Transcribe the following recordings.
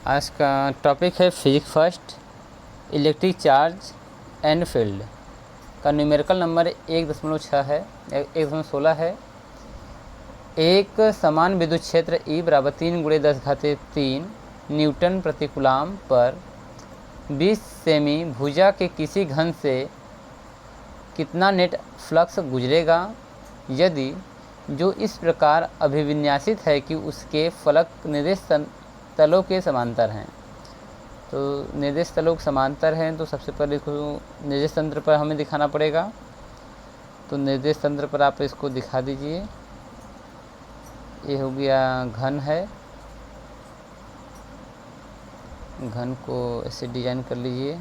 आज का टॉपिक है physics first, electric charge and field का न्यूमेरिकल नंबर 1.6 है 1.16 है। एक समान विद्युत क्षेत्र E बराबर 3 × 10⁻³ न्यूटन प्रति कूलाम पर 20 सेमी भुजा के किसी घन से कितना नेट फ्लक्स गुजरेगा यदि जो इस प्रकार अभिविन्यासित है कि उसके फलक निर्देश तलों के समांतर हैं। तो निर्देश तलों के समांतर हैं तो सबसे पहले इसको निर्देश तंत्र पर हमें दिखाना पड़ेगा। तो निर्देश तंत्र पर आप इसको दिखा दीजिए। ये हो गया घन है, घन को ऐसे डिजाइन कर लीजिए।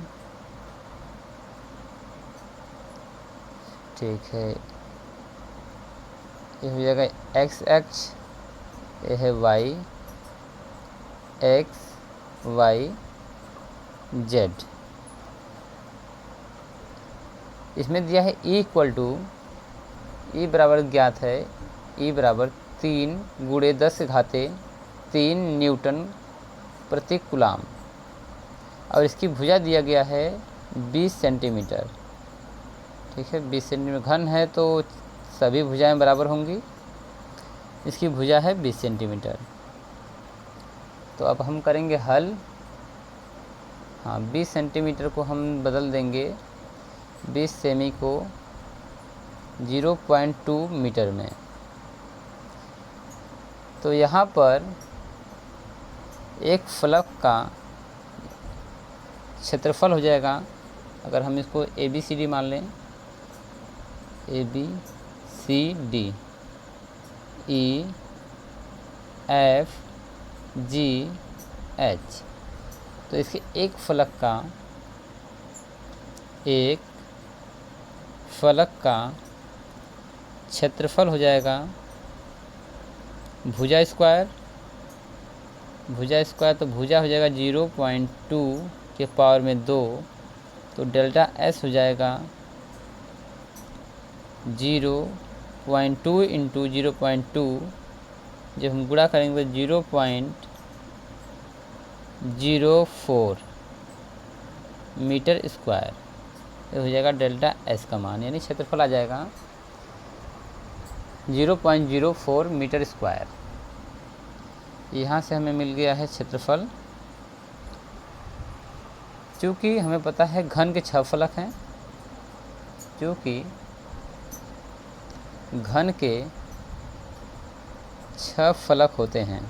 ठीक है, ये हो जाएगा एक्स अक्ष, ये है वाई, एक्स वाई जेड। इसमें दिया है E बराबर ज्ञात है, E बराबर 3 × 10⁻³ न्यूटन प्रति कूलाम और इसकी भुजा दिया गया है 20 सेंटीमीटर। ठीक है, 20 सेंटीमीटर घन है तो सभी भुजाएं बराबर होंगी। इसकी भुजा है 20 सेंटीमीटर। तो अब हम करेंगे हल। हाँ, 20 सेंटीमीटर को हम बदल देंगे 20 सेमी को 0.2 मीटर में। तो यहाँ पर एक फलक का क्षेत्रफल हो जाएगा, अगर हम इसको ABCD मान लें, ABCD E F G H, तो इसके एक फलक का क्षेत्रफल हो जाएगा भुजा स्क्वायर, तो भुजा हो जाएगा 0.2 के पावर में 2, तो डेल्टा S हो जाएगा 0.2 × 0.2, जब हम गुणा करेंगे तो 0.04 मीटर स्क्वायर, ये हो जाएगा डेल्टा S का मान, यानी क्षेत्रफल आ जाएगा 0.04 मीटर स्क्वायर। यहाँ से हमें मिल गया है क्षेत्रफल। चूँकि हमें पता है घन के 6 फलक हैं, क्योंकि घन के 6 फलक होते हैं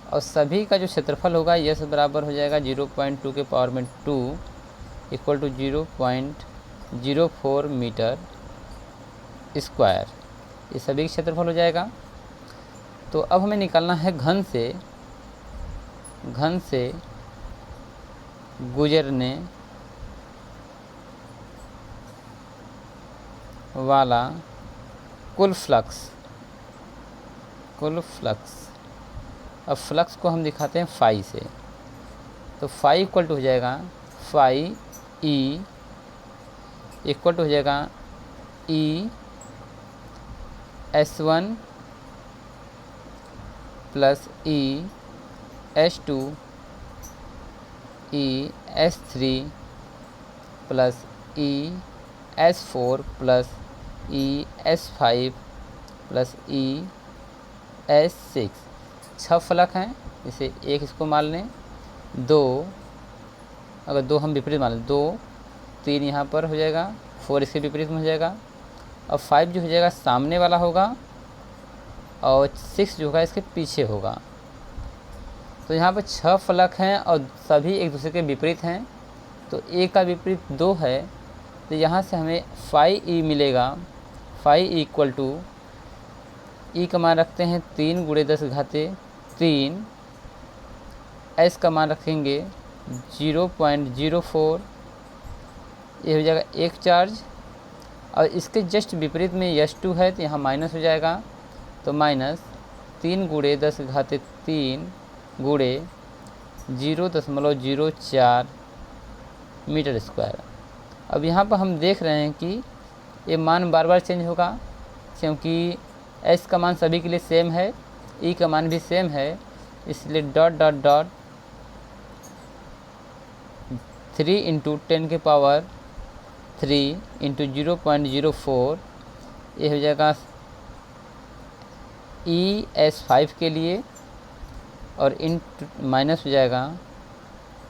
और सभी का जो क्षेत्रफल होगा यह बराबर हो जाएगा 0.2 के पावर में 2 = 0.04 मीटर स्क्वायर, ये सभी क्षेत्रफल हो जाएगा। तो अब हमें निकालना है घन से गुजरने वाला कुल फ्लक्स। अब फ्लक्स को हम दिखाते हैं फाई से। तो फाई इक्वल टू हो जाएगा फाई E इक्वल टू हो जाएगा E S1 plus E S2 E S3 plus E S4 plus E S5 plus E S6। 6 फलक हैं, इसे एक इसको मान लें, 2 अगर 2 हम विपरीत मान लें, 2 3 यहाँ पर हो जाएगा, 4 इसके विपरीत में हो जाएगा और 5 जो हो जाएगा सामने वाला होगा और 6 जो होगा इसके पीछे होगा। तो यहाँ पर 6 फलक हैं और सभी एक दूसरे के विपरीत हैं, तो एक का विपरीत 2 है, तो यहाँ से हमें फाई E मिलेगा। Phi E equal to E का मान रखते हैं 3 × 10⁻³, S का मान रखेंगे 0.04, ये हो जाएगा एक चार्ज और इसके जस्ट विपरीत में S2 है तो यहाँ माइनस हो जाएगा, तो -3 × 10⁻³ × 0.04 मीटर स्क्वायर। अब यहाँ पर हम देख रहे हैं कि ये मान बार बार चेंज होगा, क्योंकि एस का मान सभी के लिए सेम है, ई का मान भी सेम है, इसलिए dot dot dot 3 into 10⁻³ into 0.04 ये हो जाएगा ES5 के लिए, और इन माइनस हो जाएगा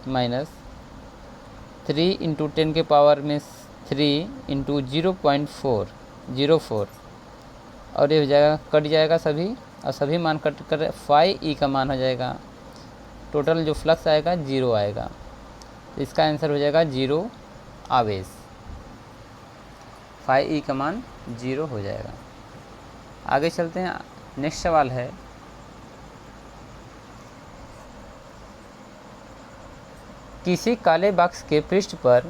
-3 इंटू 10⁻³ इंटू 0.404, और ये हो जाएगा, कट जाएगा सभी, और सभी मान कट कर फाई ई का मान हो जाएगा, टोटल जो फ्लक्स आएगा 0 आएगा। तो इसका आंसर हो जाएगा 0 आवेश, फाई ई का मान 0 हो जाएगा। आगे चलते हैं, नेक्स्ट सवाल है किसी काले बॉक्स के पृष्ठ पर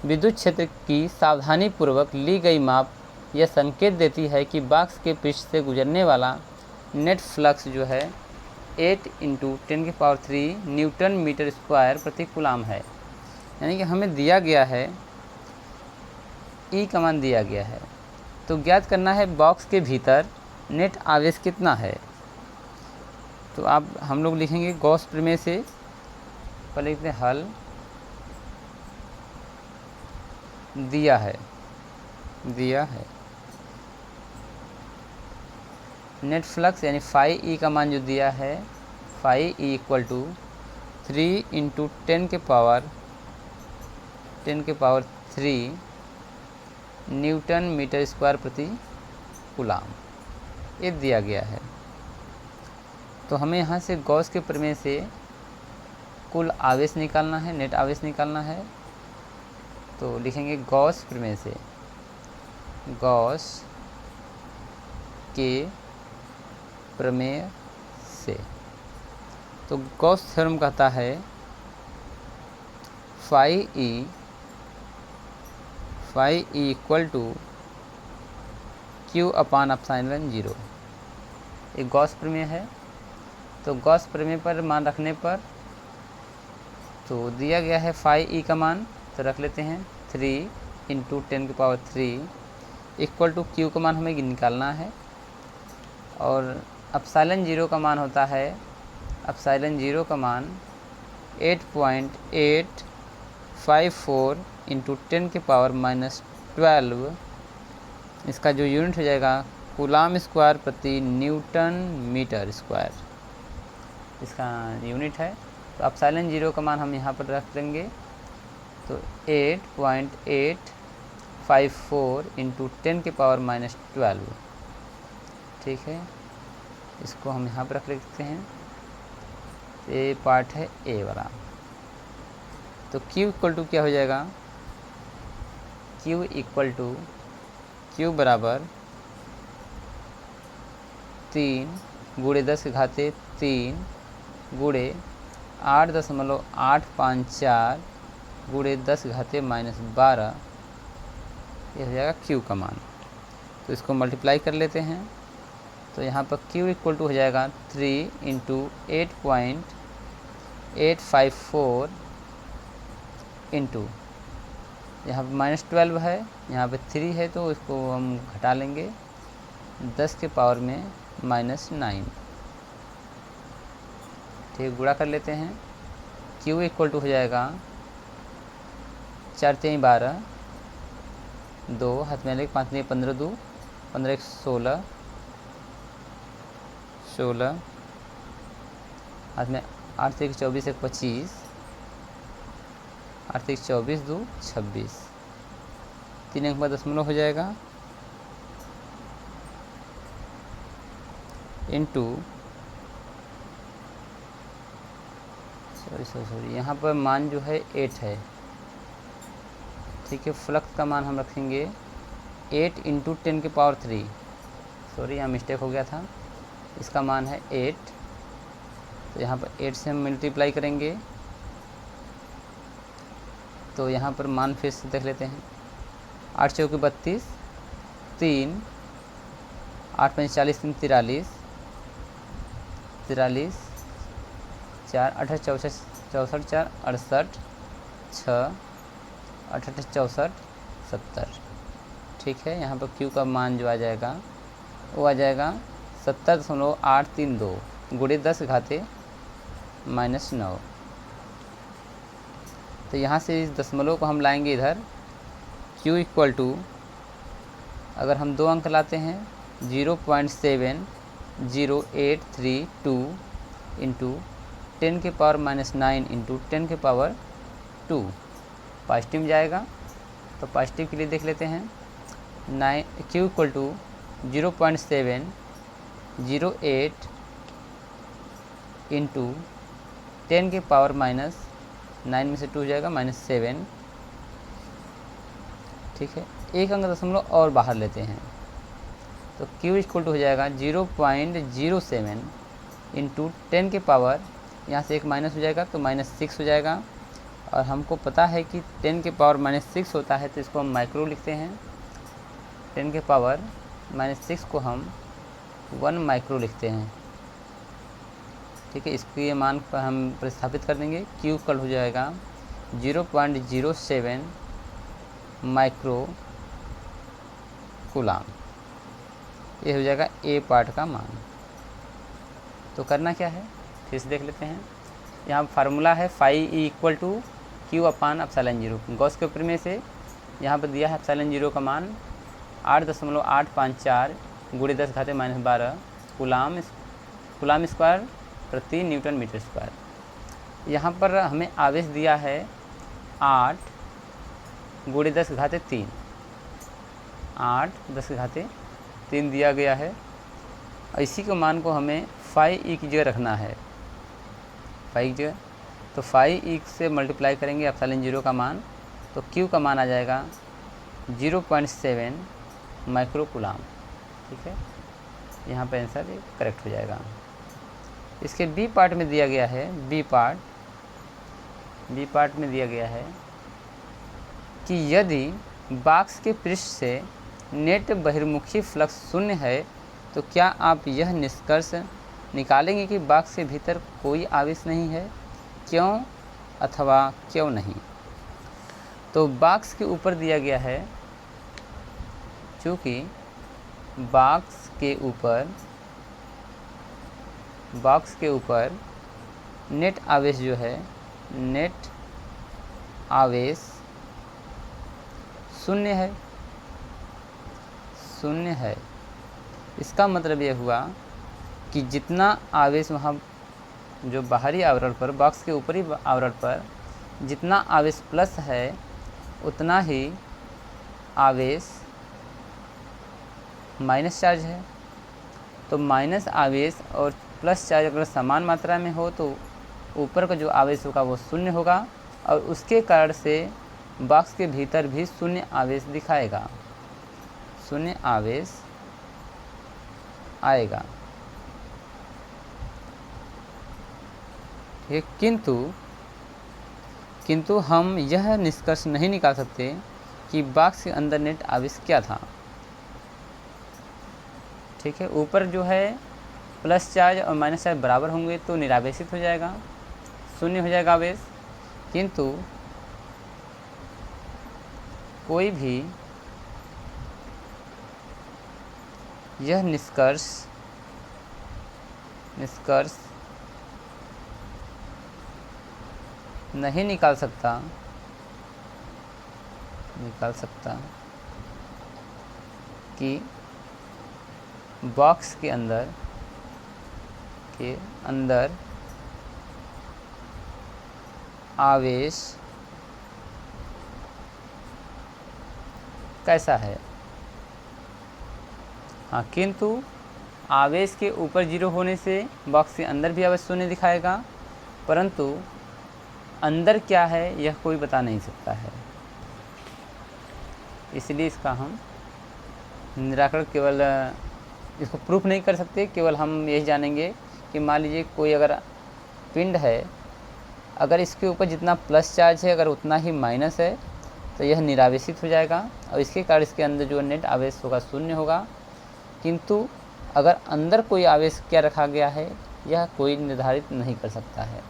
विद्युत क्षेत्र की सावधानीपूर्वक ली गई माप यह संकेत देती है कि बॉक्स के पृष्ठ से गुजरने वाला नेट फ्लक्स जो है 8 इंटू 10⁻³ न्यूटन मीटर स्क्वायर प्रति कूलाम है। यानी कि हमें दिया गया है, ई का मान दिया गया है, तो ज्ञात करना है बॉक्स के भीतर नेट आवेश कितना है। तो आप हम लोग लिखेंगे गॉस प्रमेय से, पहले लिखते हैं हल, दिया है नेट फ्लक्स यानी फाई ई का मान जो दिया है, phi E equal to 3 into 10⁻³ newton metre square प्रति कूलाम, ये दिया गया है। तो हमें यहाँ से गॉस के प्रमेय से कुल आवेश निकालना है, नेट आवेश निकालना है। तो लिखेंगे गॉस प्रमेय से, गॉस के प्रमेय से। तो गॉस थ्योरम कहता है phi E equal to Q upon epsilon 0। एक गॉस प्रमेय है, तो गॉस प्रमेय पर मान रखने पर तो दिया गया है फाई ई का मान, तो रख लेते हैं 3 इंटू 10⁻³ इक्वल टू Q का मान हमें निकालना है, और एप्सिलॉन 0 का मान होता है, एप्सिलॉन 0 का मान 8.854 इंटू 10⁻⁻12, इसका जो यूनिट हो जाएगा कूलाम स्क्वायर प्रति न्यूटन मीटर स्क्वायर, इसका यूनिट है। तो एप्सिलॉन 0 का मान हम यहाँ पर रख देंगे, तो 8.854 इंटू 10⁻⁻12, ठीक है, इसको हम यहाँ पर रख लेते हैं। ये पार्ट है ए वाला। तो Q इक्वल टू क्या हो जाएगा, Q बराबर 3 गुणे 10⁻³ गुणे 8.854 गुणे 10⁻⁻12, ये हो जाएगा Q का मान। तो इसको मल्टीप्लाई कर लेते हैं, तो यहाँ पर Q इक्वल टू हो जाएगा 3 इंटू 8.854 इंटू, यहाँ पर -12 है, यहाँ पे 3 है, तो इसको हम घटा लेंगे 10 के पावर में -9, ठीक, गुणा कर लेते हैं। Q इक्वल टू हो जाएगा 4 3 12, 2 हाथ में लेके 5 3 15, 2 15 1 16, 16 हाथ में 8 3 24 1 25, 8 3 24 2 26, 3 अंक में दशमलव हो जाएगा, इंटू सॉरी यहाँ पर मान जो है 8 है, ठीक है। फ्लक्स का मान हम रखेंगे 8 इंटू 10⁻³, सॉरी यहाँ मिस्टेक हो गया था, इसका मान है 8, तो यहाँ पर 8 से हम मल्टीप्लाई करेंगे, तो यहाँ पर मान फिर से देख लेते हैं। 8 चौके 32, 3 8 5 40 3 43, 43 4 28 64 64 4 68 6 68 64 70, ठीक है। यहाँ पर Q का मान जो आ जाएगा वो आ जाएगा 70.832 गुणे 10 घाते -9। तो यहाँ से इस दशमलव को हम लाएंगे इधर, Q इक्वल टू, अगर हम 2 अंक लाते हैं 0.700832 इंटू 10 के पावर -9 इंटू 10 के पावर 2 पॉजिटिव जाएगा। तो पॉजिटिव के लिए देख लेते हैं, Q इक्वल टू 0.708 इंटू 10 के पावर -9 में से 2 हो जाएगा -7। ठीक है, एक अंक दशमलव और बाहर लेते हैं, तो Q इक्वल टू हो जाएगा 0.07 इंटू 10 के पावर, यहाँ से एक माइनस हो जाएगा तो -6 हो जाएगा। और हमको पता है कि 10 के पावर -6 होता है, तो इसको हम माइक्रो लिखते हैं। 10 के पावर -6 को हम 1 माइक्रो लिखते हैं। ठीक है, इसके ये मान पर हम प्रतिस्थापित कर देंगे। Q कल हो जाएगा 0.07 माइक्रो कूलाम। ये हो जाएगा ए पार्ट का मान। तो करना क्या है, फिर से देख लेते हैं। यहाँ फार्मूला है phi E equal to Q upon epsilon 0। Gauss के प्रमेय से यहाँ पर दिया है एप्सिलॉन 0 का मान 8.854 गुणे 10 घाते -12 कूलाम स्क्वायर प्रति न्यूटन मीटर स्क्वायर। यहाँ पर हमें आवेश दिया है 8 गुणे 10 घाते 3, 8 10 घाते 3 दिया गया है। इसी के मान को हमें फाई ई की जगह रखना है, फाई की जगह। तो फाई ई से मल्टीप्लाई करेंगे एप्सिलॉन 0 का मान, तो Q का मान आ जाएगा 0.7 माइक्रो कूलाम। ठीक है, यहाँ पे आंसर करेक्ट हो जाएगा। इसके बी पार्ट में दिया गया है, बी पार्ट में दिया गया है कि यदि बॉक्स के पृष्ठ से नेट बहिर्मुखी फ्लक्स शून्य है, तो क्या आप यह निष्कर्ष निकालेंगे कि बॉक्स के भीतर कोई आवेश नहीं है, क्यों अथवा क्यों नहीं। तो बॉक्स के ऊपर दिया गया है, चूँकि बॉक्स के ऊपर नेट आवेश जो है, नेट आवेश शून्य है। इसका मतलब यह हुआ कि जितना आवेश वहाँ जो बाहरी आवरण पर, बॉक्स के ऊपरी आवरण पर जितना आवेश प्लस है, उतना ही आवेश माइनस चार्ज है। तो माइनस आवेश और प्लस चार्ज अगर समान मात्रा में हो, तो ऊपर का जो आवेश होगा वो शून्य होगा, और उसके कारण से बॉक्स के भीतर भी शून्य आवेश दिखाएगा, शून्य आवेश आएगा। किंतु हम यह निष्कर्ष नहीं निकाल सकते कि बॉक्स के अंदर नेट आवेश क्या था। ठीक है, ऊपर जो है प्लस चार्ज और माइनस चार्ज बराबर होंगे तो निरावेशित हो जाएगा, शून्य हो जाएगा आवेश। किंतु कोई भी यह निष्कर्ष नहीं निकाल सकता कि बॉक्स के अंदर आवेश कैसा है। हाँ, किंतु आवेश के ऊपर 0 होने से बॉक्स के अंदर भी आवेश शून्य दिखाएगा, परंतु अंदर क्या है यह कोई बता नहीं सकता है। इसलिए इसका हम निराकरण केवल इसको प्रूफ नहीं कर सकते, केवल हम यही जानेंगे कि मान लीजिए कोई अगर पिंड है, अगर इसके ऊपर जितना प्लस चार्ज है अगर उतना ही माइनस है, तो यह निरावेशित हो जाएगा, और इसके कारण इसके अंदर जो नेट आवेश होगा शून्य होगा। किंतु अगर अंदर कोई आवेश क्या रखा गया है, यह कोई निर्धारित नहीं कर सकता है।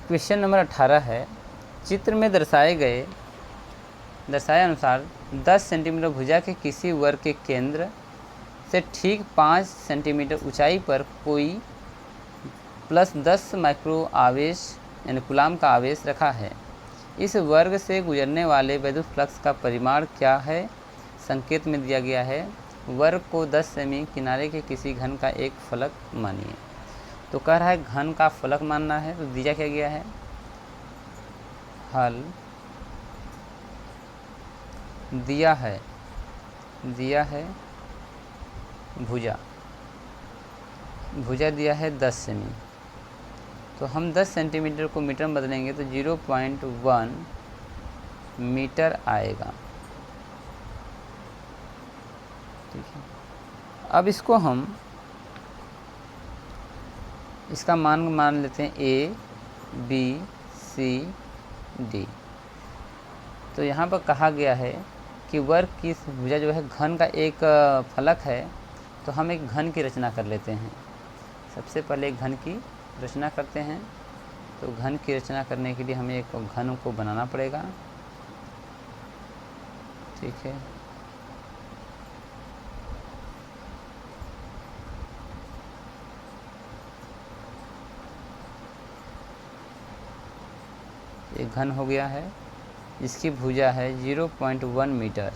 क्वेश्चन नंबर 18 है, चित्र में दर्शाए अनुसार 10 सेंटीमीटर भुजा के किसी वर्ग के केंद्र से ठीक 5 सेंटीमीटर ऊंचाई पर कोई +10 माइक्रो आवेश यानी कूलाम का आवेश रखा है। इस वर्ग से गुजरने वाले विद्युत फ्लक्स का परिमाण क्या है? संकेत में दिया गया है, वर्ग को 10 सेमी किनारे के किसी घन का एक फलक मानिए। तो कह रहा है घन का फलक मानना है, तो दिया क्या गया है? हल दिया है भुजा दिया है 10 सेमी। तो हम 10 सेंटीमीटर को मीटर में बदलेंगे तो 0.1 मीटर आएगा। ठीक है, अब इसको हम इसका मान लेते हैं A, B, C, D। तो यहाँ पर कहा गया है कि वर्ग की भुजा जो है घन का एक फलक है, तो हम एक घन की रचना कर लेते हैं। सबसे पहले एक घन की रचना करते हैं। तो घन की रचना करने के लिए हमें एक घन को बनाना पड़ेगा। ठीक है, एक घन हो गया है, इसकी भुजा है 0.1 मीटर।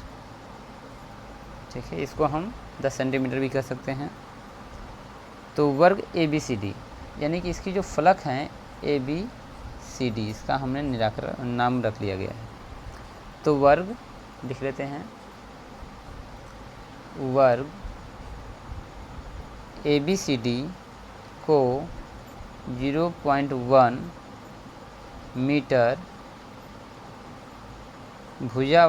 ठीक है, इसको हम 10 सेंटीमीटर भी कर सकते हैं। तो वर्ग ABCD यानी कि इसकी जो फलक हैं ABCD, इसका हमने नाम रख लिया गया है। तो वर्ग लिख लेते हैं, वर्ग ABCD को 0.1 मीटर भुजा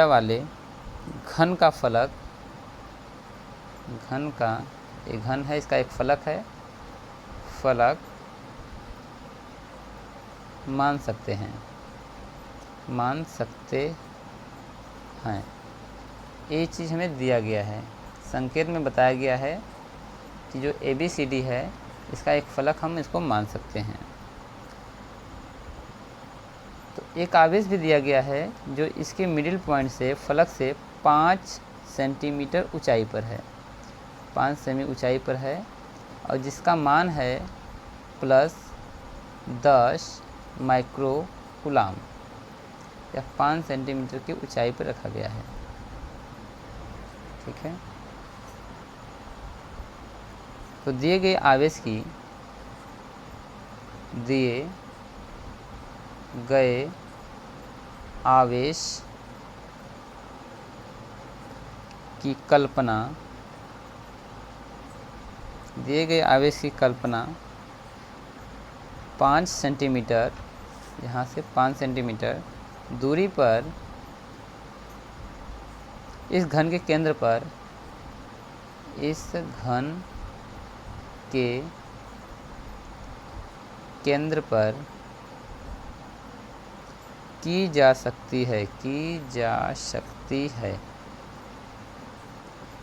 वाले घन का फलक, घन का एक घन है, इसका एक फलक है, फलक मान सकते हैं। ये चीज़ हमें दिया गया है। संकेत में बताया गया है कि जो ABCD है इसका एक फलक हम इसको मान सकते हैं। तो एक आवेश भी दिया गया है जो इसके मिडिल पॉइंट से फलक से 5 सेंटीमीटर ऊंचाई पर है, 5 सेमी ऊंचाई पर है, और जिसका मान है +10 माइक्रो कूलाम, या 5 सेंटीमीटर की ऊंचाई पर रखा गया है। ठीक है, तो दिए गए आवेश की कल्पना, दिए गए आवेश की कल्पना 5 सेंटीमीटर, यहाँ से 5 सेंटीमीटर दूरी पर इस घन के केंद्र पर, इस घन के केंद्र पर की जा सकती है।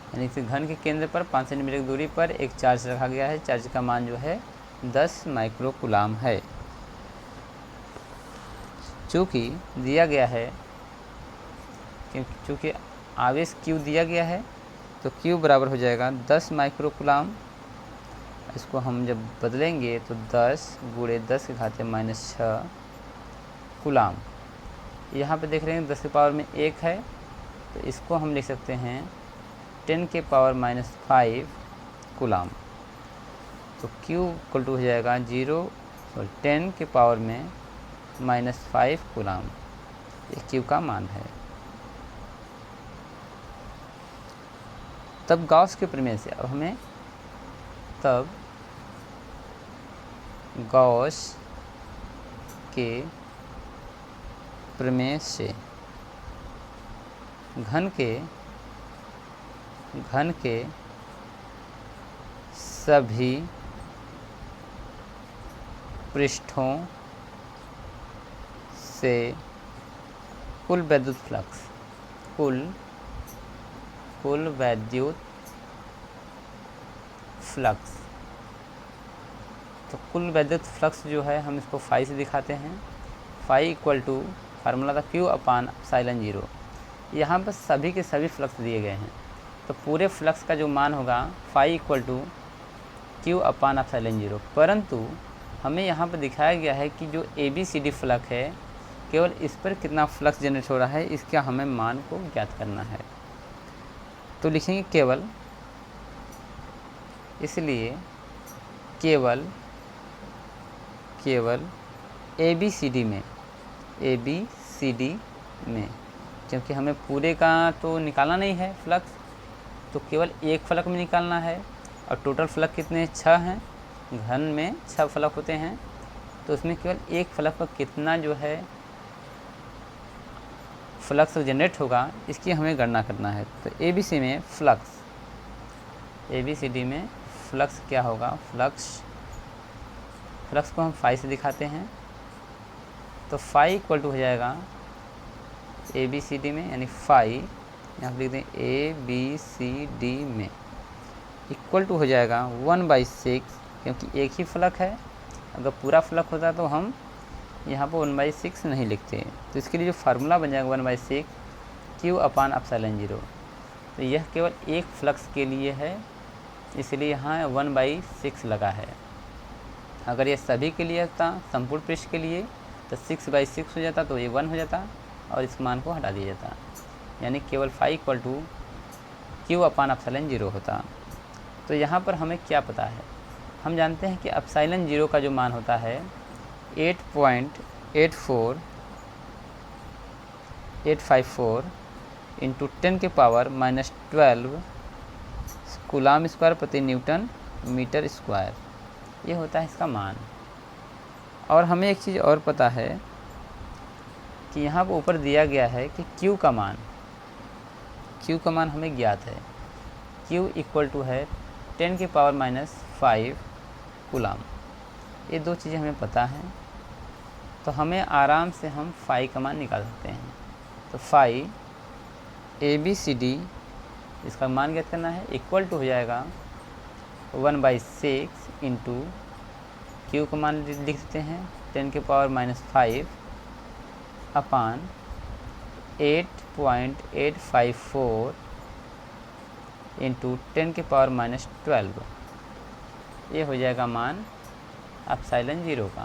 यानी कि घन के केंद्र पर 5 सेंटीमीटर की दूरी पर एक चार्ज रखा गया है। चार्ज का मान जो है 10 माइक्रो कूलाम है। चूँकि दिया गया है, चूँकि आवेश Q दिया गया है, तो Q बराबर हो जाएगा 10 माइक्रो कूलाम। इसको हम जब बदलेंगे तो 10 × 10 के घाते -6 कूलाम। यहाँ पे देख रहे हैं 10 की पावर में 1 है, तो इसको हम लिख सकते हैं 10 के पावर -5 कूलाम। तो Q इक्वल टू हो जाएगा 10 के पावर में -5 कूलाम। ये Q का मान है। तब गॉस के प्रमेय से गॉस के प्रमेय से घन के सभी पृष्ठों से कुल विद्युत फ्लक्स तो कुल वैद्युत फ्लक्स जो है हम इसको फाई से दिखाते हैं। फाई इक्वल टू फार्मूला था क्यू अपान एप्सिलॉन 0। यहाँ पर सभी के सभी फ्लक्स दिए गए हैं, तो पूरे फ्लक्स का जो मान होगा phi equal to Q upon epsilon 0। परंतु हमें यहाँ पर दिखाया गया है कि जो ABCD फ्लक्स है केवल इस पर कितना फ्लक्स जनरेट हो रहा है, इसका हमें मान को ज्ञात करना है। तो लिखेंगे केवल, इसलिए केवल ABCD में, क्योंकि हमें पूरे का तो निकालना नहीं है फ्लक्स, तो केवल एक फ्लक्स में निकालना है। और टोटल फ्लक्स कितने 6 हैं, घन में 6 फ्लक्स होते हैं, तो उसमें केवल एक फ्लक्स पर कितना जो है फ्लक्स जनरेट होगा इसकी हमें गणना करना है। तो ABCD में फ्लक्स क्या होगा, फ्लक्स को हम फाई से दिखाते हैं। तो फाई इक्वल टू हो जाएगा ABCD में, यानी फाई यहाँ पर लिख दें ABCD में इक्वल टू हो जाएगा 1/6, क्योंकि एक ही फ्लक्स है। अगर पूरा फ्लक्स होता तो हम यहाँ पर 1/6 नहीं लिखते। तो इसके लिए जो फार्मूला बन जाएगा 1/6 क्यू अपान एप्सिलॉन 0। तो यह केवल एक फ्लक्स के लिए है, इसलिए यहाँ 1/6 लगा है। अगर ये सभी के लिए था, संपूर्ण पृष्ठ के लिए, तो 6/6 हो जाता, तो ये 1 हो जाता और इस मान को हटा दिया जाता, यानी केवल phi equal to Q upon epsilon 0 होता। तो यहाँ पर हमें क्या पता है, हम जानते हैं कि एप्सिलॉन 0 का जो मान होता है 8.854 इंटू 10 के पावर -12 कूलाम स्क्वायर प्रति न्यूटन मीटर स्क्वायर, ये होता है इसका मान। और हमें एक चीज़ और पता है कि यहाँ पर ऊपर दिया गया है कि Q का मान हमें ज्ञात है। Q इक्वल टू है 10 के पावर -5 कूलाम। ये दो चीज़ें हमें पता हैं, तो हमें आराम से हम फाई का मान निकाल सकते हैं। तो फाई ABCD इसका मान ज्ञात करना है, इक्वल टू हो जाएगा 1/6 इंटू क्यू का मान लिख सकते हैं 10 के पावर -5 अपान 8.854 इंटू 10 के पावर -12, ये हो जाएगा मान एप्सिलॉन 0 का।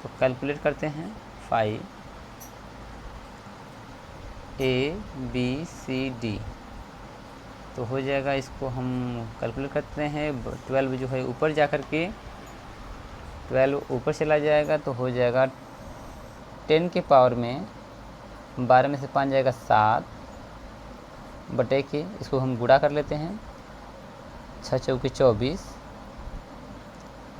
तो कैलकुलेट करते हैं फाई ABCD, तो हो जाएगा, इसको हम कैलकुलेट करते हैं। 12 जो है ऊपर जा कर के 12 ऊपर चला जाएगा, तो हो जाएगा 10 के पावर में 12 में से 5 जाएगा 7 बटे के, इसको हम गुणा कर लेते हैं। 6 चौके 24,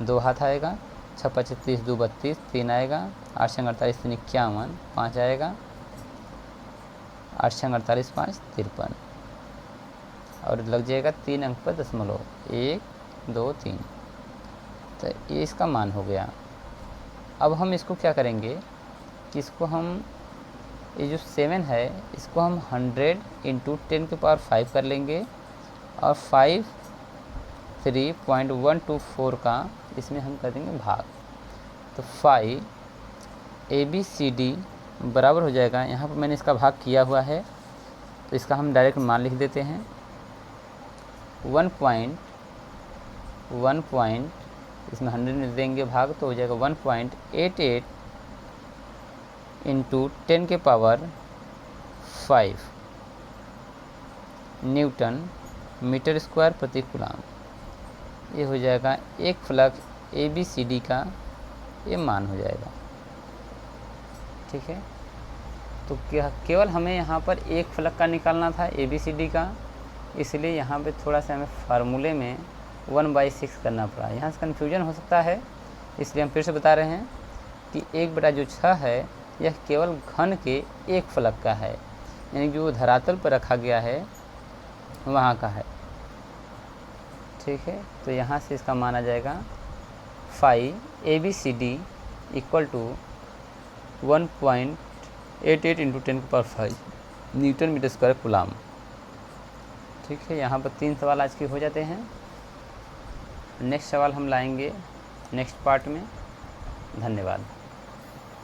2 हाथ आएगा, 6 5 30, 2 32, 3 आएगा, 8 6 48, 3 51, 5 आएगा, 8 6 48, 5 53, और लग जाएगा 3 अंक पर दशमलव 1 2 3। तो ये इसका मान हो गया। अब हम इसको क्या करेंगे कि इसको हम, ये जो 7 है इसको हम 100 इंटू 10 के पावर 5 कर लेंगे, और 53.124 का इसमें हम कर देंगे भाग। तो फाई ABCD बराबर हो जाएगा, यहाँ पर मैंने इसका भाग किया हुआ है, तो इसका हम डायरेक्ट मान लिख देते हैं। 1 इसमें 100 में देंगे भाग, तो हो जाएगा 1.88 इंटू 10 के पावर 5 न्यूटन मीटर स्क्वायर प्रति कूलाम। ये हो जाएगा एक फ्लक्स ABCD का ये मान हो जाएगा। ठीक है, तो क्या केवल हमें यहाँ पर एक फ्लक्स का निकालना था ABCD का, इसलिए यहाँ पे थोड़ा सा हमें फार्मूले में 1/6 करना पड़ा। यहाँ से कन्फ्यूजन हो सकता है, इसलिए हम फिर से बता रहे हैं कि 1/6 है यह केवल घन के एक फ्लक्स का है, यानी जो धरातल पर रखा गया है वहाँ का है। ठीक है, तो यहाँ से इसका मान आ जाएगा phi ABCD equal to 1.88 into 10 के power 5 newton metre square coulomb. ठीक है, यहाँ पर 3 सवाल आज के हो जाते हैं। नेक्स्ट सवाल हम लाएंगे नेक्स्ट पार्ट में। धन्यवाद।